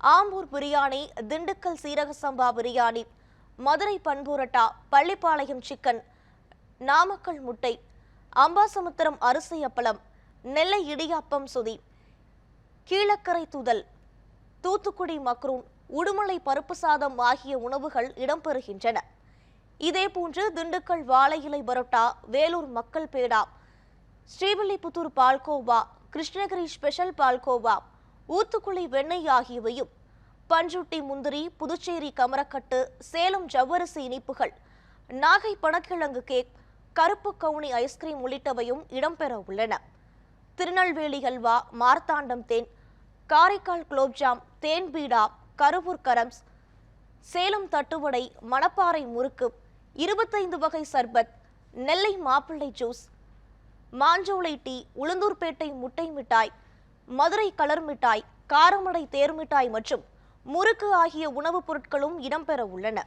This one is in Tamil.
ஆம்பூர் பிரியாணி, திண்டுக்கல் சீரக சம்பா பிரியாணி, மதுரை பண்புரட்டா, பள்ளிப்பாளையம் சிக்கன், நாமக்கல் முட்டை, அம்பாசமுத்திரம் அரிசி அப்பளம், நெல்லை இடியாப்பம் சுதி, கீழக்கரை துதல், தூத்துக்குடி மக்ரூன், உடுமலை பருப்பு சாதம் ஆகிய உணவுகள் இடம்பெறுகின்றன. இதேபோன்று திண்டுக்கல் வாழை இலை பரோட்டா, வேலூர் மக்கள் பேடா, ஸ்ரீவில்லிபுத்தூர் பால்கோவா, கிருஷ்ணகிரி ஸ்பெஷல் பால்கோவா, ஊத்துக்குளி வெண்ணெய் ஆகியவையும், பஞ்சுட்டி முந்திரி, புதுச்சேரி கமரக்கட்டு, சேலம் ஜவ்வரிசி இனிப்புகள், நாகை பனக்கிழங்கு கேக், கருப்பு கவுனி ஐஸ்கிரீம் உள்ளிட்டவையும் இடம்பெற உள்ளன. திருநெல்வேலி அல்வா, மார்த்தாண்டம் தேன், காரைக்கால் குலோப்ஜாம், தேன் பீடா, கருவூர் கரம்ஸ், சேலம் தட்டுவடை, மணப்பாறை முறுக்கு, 25 வகை சர்பத், நெல்லை மாப்பிள்ளை ஜூஸ், மாஞ்சோலை டீ, உளுந்தூர்பேட்டை முட்டை மிட்டாய், மதுரை கலர் மிட்டாய், காரமடை தேர் மிட்டாய் மற்றும் முறுக்கு ஆகிய உணவுப் பொருட்களும் இடம்பெற உள்ளன.